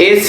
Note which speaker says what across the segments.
Speaker 1: AC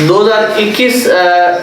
Speaker 1: 2021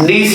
Speaker 1: DC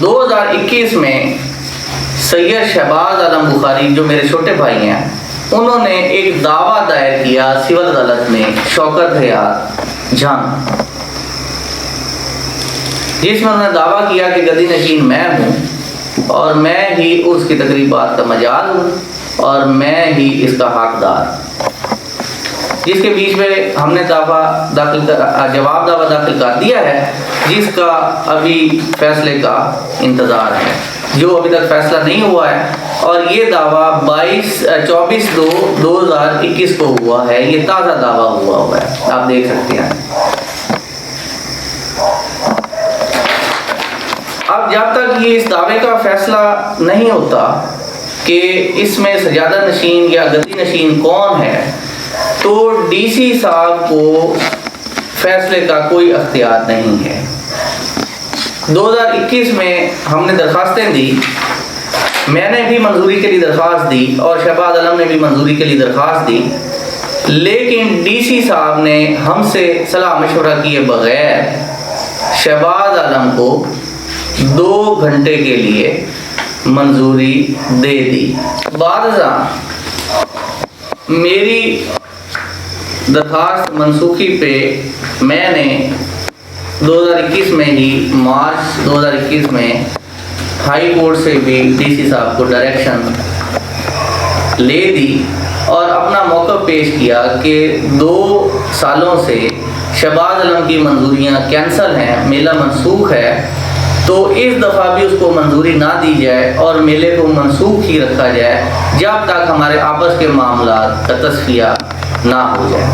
Speaker 1: 2021 میں سید شہباز عالم بخاری جو میرے چھوٹے بھائی ہیں، انہوں نے ایک دعویٰ دائر کیا سول عدالت میں شوکت حیات جھنگ، جس میں انہوں نے دعویٰ کیا کہ گدی نشین میں ہوں اور میں ہی اس کی تقریبات کا مجال ہوں اور میں ہی اس کا حقدار، جس کے بیچ میں ہم نے جواب دعویٰ داخل کر دیا ہے، جس کا ابھی فیصلے کا انتظار ہے، جو ابھی تک فیصلہ نہیں ہوا ہے۔ اور یہ دعویٰ 24/2/2021 کو ہوا ہے، یہ تازہ دعویٰ ہوا ہے، آپ دیکھ سکتے ہیں۔ اب جب تک یہ اس دعوے کا فیصلہ نہیں ہوتا کہ اس میں سجادہ نشین یا گدی نشین کون ہے، تو ڈی سی صاحب کو فیصلے کا کوئی اختیار نہیں ہے۔ 2021 میں ہم نے درخواستیں دی، میں نے بھی منظوری کے لیے درخواست دی اور شہباز عالم نے بھی منظوری کے لیے درخواست دی، لیکن ڈی سی صاحب نے ہم سے صلاح مشورہ کیے بغیر شہباز عالم کو 2 گھنٹے کے لیے منظوری دے دی۔ بعد ازاں میری درخواست منسوخی پہ میں نے 2021 میں ہی مارچ 2021 میں ہائی کورٹ سے بھی ڈی سی صاحب کو ڈائریکشن لے دی اور اپنا موقف پیش کیا کہ 2 سالوں سے شہباز عالم کی منظوریاں کینسل ہیں، میلہ منسوخ ہے، تو اس دفعہ بھی اس کو منظوری نہ دی جائے اور میلے کو منسوخ ہی رکھا جائے جب تک ہمارے آپس کے معاملات کا تصفیہ نہ ہو جائے۔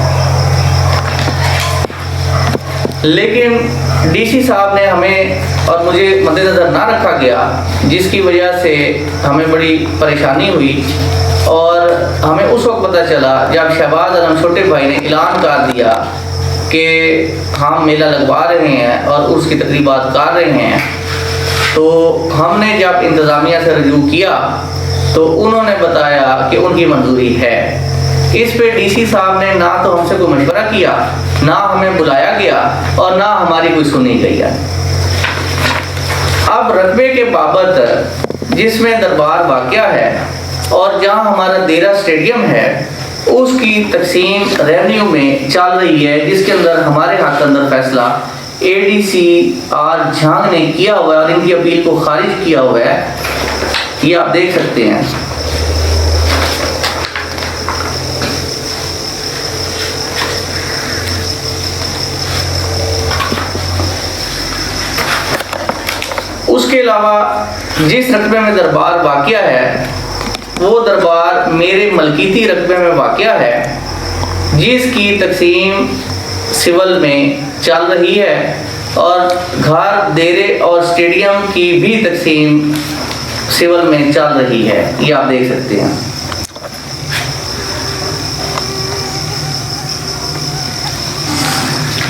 Speaker 1: لیکن ڈی سی صاحب نے ہمیں اور مجھے مد نظر نہ رکھا گیا، جس کی وجہ سے ہمیں بڑی پریشانی ہوئی، اور ہمیں اس وقت پتہ چلا جب شہباز عالم چھوٹے بھائی نے اعلان کر دیا کہ ہم میلہ لگوا رہے ہیں اور اس کی تقریبات کر رہے ہیں، تو ہم نے جب انتظامیہ سے رجوع کیا تو انہوں نے بتایا کہ ان کی منظوری ہے۔ اس پہ ڈی سی صاحب نے نہ تو ہم سے کوئی مشورہ کیا، نہ ہمیں بلایا گیا اور نہ ہماری کوئی سنی گئی ہے۔ اب رقبے کے بابت جس میں دربار واقع ہے اور جہاں ہمارا دیرہ اسٹیڈیم ہے، اس کی تقسیم ریونیو میں چل رہی ہے، جس کے اندر ہمارے حق کے اندر فیصلہ ADCR جھانگ نے کیا ہوا ہے اور ان کی اپیل کو خارج کیا ہوا ہے، یہ آپ دیکھ سکتے ہیں۔ اس کے علاوہ جس رقبے میں دربار واقع ہے وہ دربار میرے ملکیتی رقبے میں واقع ہے، جس کی تقسیم سول میں چل رہی ہے، اور گھر، دیرے اور اسٹیڈیم کی بھی تقسیم سول میں چل رہی ہے، یہ آپ دیکھ سکتے ہیں۔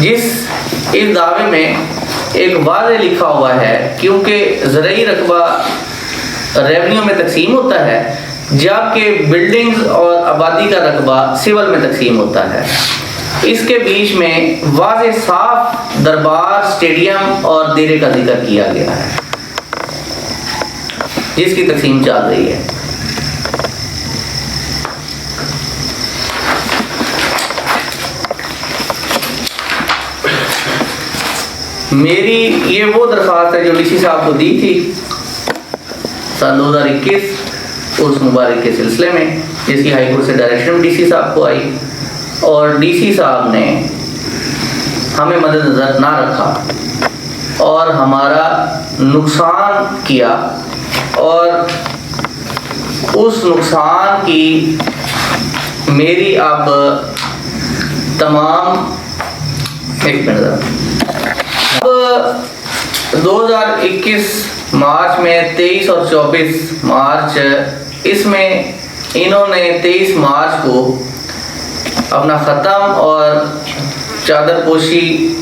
Speaker 1: اس دعوے میں ایک واضح لکھا ہوا ہے، کیونکہ زرعی رقبہ ریونیو میں تقسیم ہوتا ہے، جبکہ بلڈنگز اور آبادی کا رقبہ سول میں تقسیم ہوتا ہے۔ اس کے بیچ میں واضح صاف دربار، اسٹیڈیم اور دیرے کا ذکر کیا گیا ہے، جس کی تقسیم چل رہی ہے۔ میری یہ وہ درخواست ہے جو ڈی سی صاحب کو دی تھی سن 2021 اس مبارک کے سلسلے میں، جس کی ہائی کورٹ سے ڈائریکشن ڈی سی صاحب کو آئی، اور ڈی سی صاحب نے ہمیں مد نظر نہ رکھا اور ہمارا نقصان کیا، اور اس نقصان کی میری اب تمام 2021 مارچ میں 23 اور 24 مارچ، اس میں انہوں نے 23 مارچ کو اپنا ختم اور چادر پوشی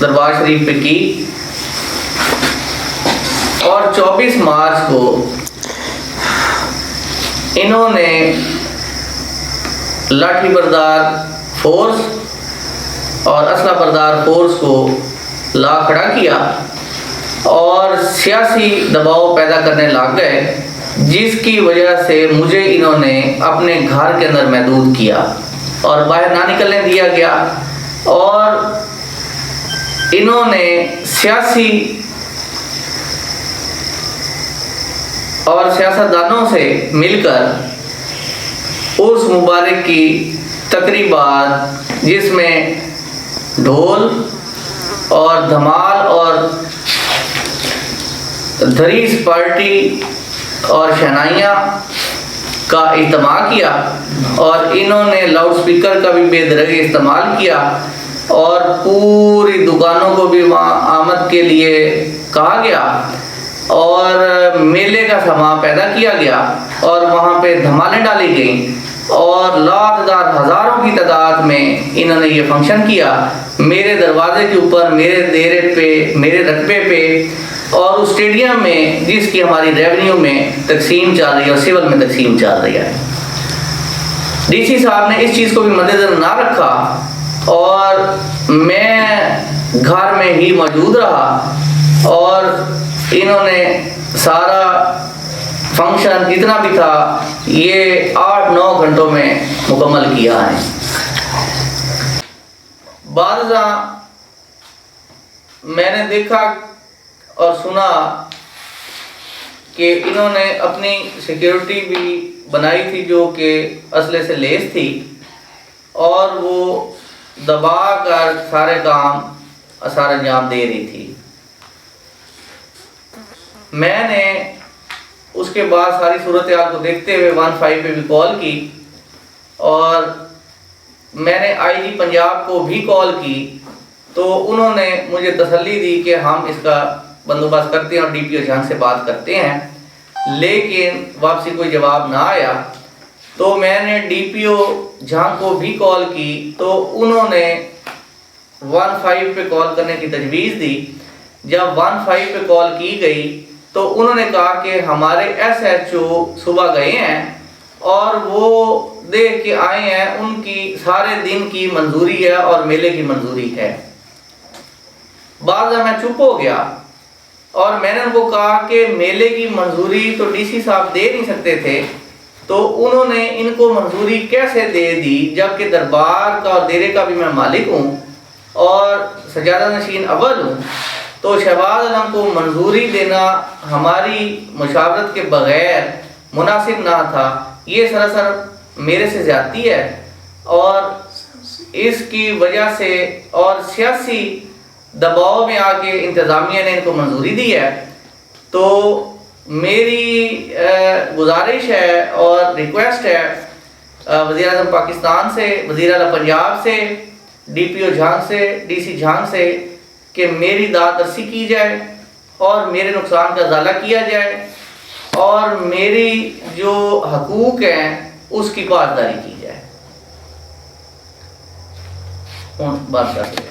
Speaker 1: دربار شریف پہ کی، اور 24 مارچ کو انہوں نے لاٹھی بردار فورس اور اسلحہ بردار فورس کو لا کھڑا کیا اور سیاسی دباؤ پیدا کرنے لگ گئے، جس کی وجہ سے مجھے انہوں نے اپنے گھر کے اندر محدود کیا اور باہر نہ نکلنے دیا گیا، اور انہوں نے سیاسی اور سیاستدانوں سے مل کر اس مبارک کی تقریبات، جس میں ڈھول اور دھمال اور دھریس پارٹی اور شہنائیاں کا اجتماع کیا، اور انہوں نے لاؤڈ سپیکر کا بھی بے درگہ استعمال کیا، اور پوری دکانوں کو بھی وہاں آمد کے لیے کہا گیا، اور میلے کا سماں پیدا کیا گیا، اور وہاں پہ دھمالیں ڈالی گئیں، اور لاتعداد ہزاروں کی تعداد میں انہوں نے یہ فنکشن کیا میرے دروازے کے اوپر، میرے ڈیرے پہ، میرے رقبے پہ، اور اس اسٹیڈیم میں جس کی ہماری ریونیو میں تقسیم چل رہی ہے اور سول میں تقسیم چل رہی ہے۔ ڈی سی صاحب نے اس چیز کو بھی مدنظر نہ رکھا، اور میں گھر میں ہی موجود رہا، اور انہوں نے سارا فنکشن جتنا بھی تھا یہ 8-9 گھنٹوں میں مکمل کیا ہے۔ بعض میں نے دیکھا اور سنا کہ انہوں نے اپنی سیکیورٹی بھی بنائی تھی جو کہ اسلحے سے لیس تھی، اور وہ دبا کر سارے کام انجام دے رہی تھی۔ میں نے اس کے بعد ساری صورتحال کو دیکھتے ہوئے 15 پہ بھی کال کی، اور میں نے آئی جی پنجاب کو بھی کال کی، تو انہوں نے مجھے تسلی دی کہ ہم اس کا بندوبست کرتے ہیں اور ڈی پی او جھنگ سے بات کرتے ہیں، لیکن واپسی کوئی جواب نہ آیا۔ تو میں نے ڈی پی او جھنگ کو بھی کال کی، تو انہوں نے 15 پہ کال کرنے کی تجویز دی۔ جب 15 پہ کال کی گئی تو انہوں نے کہا کہ ہمارے ایس ایچ او صبح گئے ہیں اور وہ دیکھ کے آئے ہیں، ان کی سارے دن کی منظوری ہے اور میلے کی منظوری ہے۔ بعد میں چپ ہو گیا، اور میں نے ان کو کہا کہ میلے کی منظوری تو ڈی سی صاحب دے نہیں سکتے تھے، تو انہوں نے ان کو منظوری کیسے دے دی، جبکہ دربار کا اور ڈیرے کا بھی میں مالک ہوں اور سجادہ نشین اول ہوں۔ تو شہباز عالم کو منظوری دینا ہماری مشاورت کے بغیر مناسب نہ تھا، یہ سراسر میرے سے زیادتی ہے، اور اس کی وجہ سے اور سیاسی دباؤ میں آ کے انتظامیہ نے ان کو منظوری دی ہے۔ تو میری گزارش ہے اور ریکویسٹ ہے وزیر اعظم پاکستان سے، وزیر اعلیٰ پنجاب سے، ڈی پی او جھانگ سے، ڈی سی جھانگ سے، کہ میری داد رسی کی جائے اور میرے نقصان کا ازالہ کیا جائے، اور میری جو حقوق ہیں اس کی پاسداری کی جائے۔ بات کرتے ہیں۔